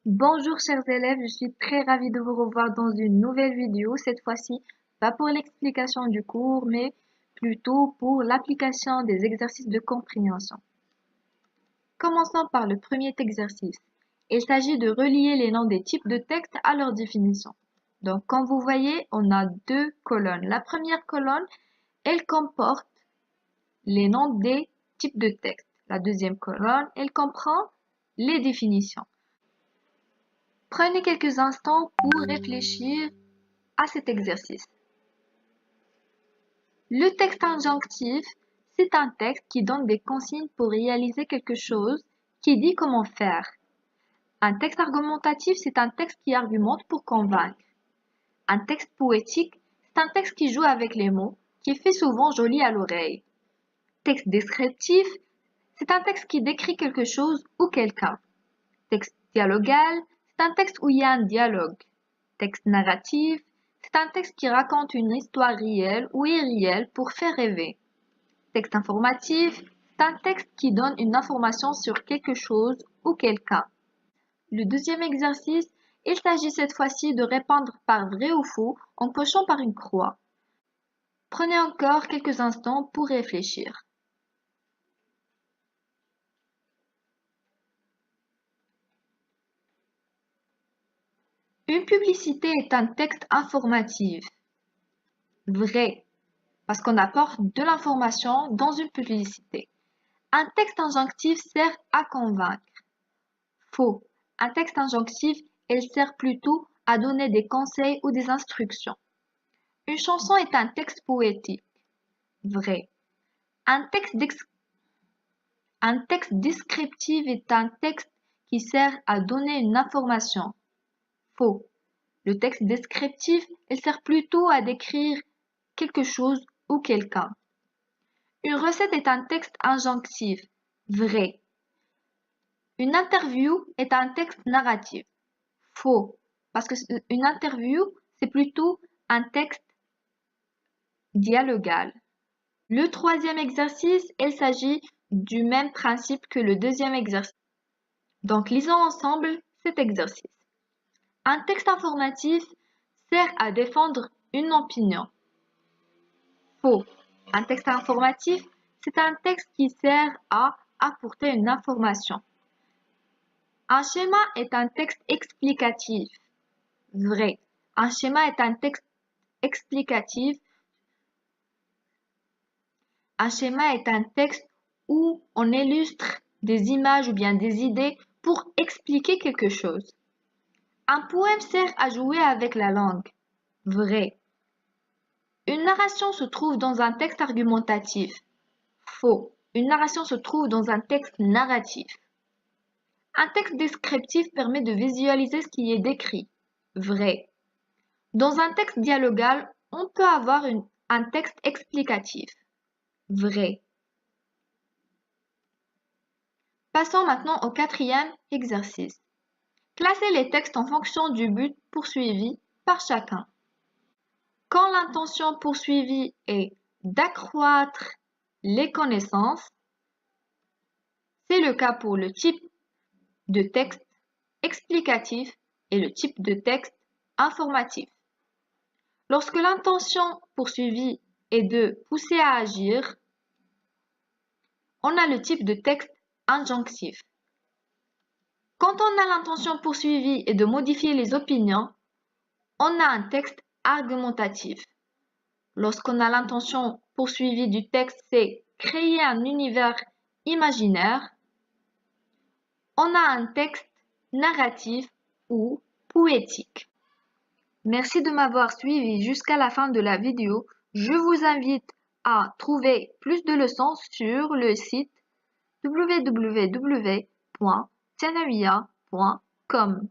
Bonjour chers élèves, je suis très ravie de vous revoir dans une nouvelle vidéo, cette fois-ci pas pour l'explication du cours, mais plutôt pour l'application des exercices de compréhension. Commençons par le premier exercice. Il s'agit de relier les noms des types de texte à leur définition. Donc comme vous voyez, on a deux colonnes. La première colonne, elle comporte les noms des types de texte. La deuxième colonne, elle comprend les définitions. Prenez quelques instants pour réfléchir à cet exercice. Le texte injonctif, c'est un texte qui donne des consignes pour réaliser quelque chose, qui dit comment faire. Un texte argumentatif, c'est un texte qui argumente pour convaincre. Un texte poétique, c'est un texte qui joue avec les mots, qui fait souvent joli à l'oreille. Texte descriptif, c'est un texte qui décrit quelque chose ou quelqu'un. Texte dialogal, c'est un texte où il y a un dialogue. Texte narratif, c'est un texte qui raconte une histoire réelle ou irréelle pour faire rêver. Texte informatif, c'est un texte qui donne une information sur quelque chose ou quelqu'un. Le deuxième exercice, il s'agit cette fois-ci de répondre par vrai ou faux en cochant par une croix. Prenez encore quelques instants pour réfléchir. Une publicité est un texte informatif. Vrai, parce qu'on apporte de l'information dans une publicité. Un texte injonctif sert à convaincre. Faux. Un texte injonctif, il sert plutôt à donner des conseils ou des instructions. Une chanson est un texte poétique. Vrai. Un texte descriptif est un texte qui sert à donner une information. Faux. Le texte descriptif, il sert plutôt à décrire quelque chose ou quelqu'un. Une recette est un texte injonctif. Vrai. Une interview est un texte narratif. Faux. Parce que une interview, c'est plutôt un texte dialogal. Le troisième exercice, il s'agit du même principe que le deuxième exercice. Donc, lisons ensemble cet exercice. Un texte informatif sert à défendre une opinion. Faux. Un texte informatif, c'est un texte qui sert à apporter une information. Un schéma est un texte explicatif. Vrai. Un schéma est un texte explicatif. Un schéma est un texte où on illustre des images ou bien des idées pour expliquer quelque chose. Un poème sert à jouer avec la langue. Vrai. Une narration se trouve dans un texte argumentatif. Faux. Une narration se trouve dans un texte narratif. Un texte descriptif permet de visualiser ce qui est décrit. Vrai. Dans un texte dialogal, on peut avoir un texte explicatif. Vrai. Passons maintenant au quatrième exercice. Classez les textes en fonction du but poursuivi par chacun. Quand l'intention poursuivie est d'accroître les connaissances, c'est le cas pour le type de texte explicatif et le type de texte informatif. Lorsque l'intention poursuivie est de pousser à agir, on a le type de texte injonctif. Quand on a l'intention poursuivie est de modifier les opinions, on a un texte argumentatif. Lorsqu'on a l'intention poursuivie du texte, c'est créer un univers imaginaire, on a un texte narratif ou poétique. Merci de m'avoir suivi jusqu'à la fin de la vidéo. Je vous invite à trouver plus de leçons sur le site www.tianawia.com.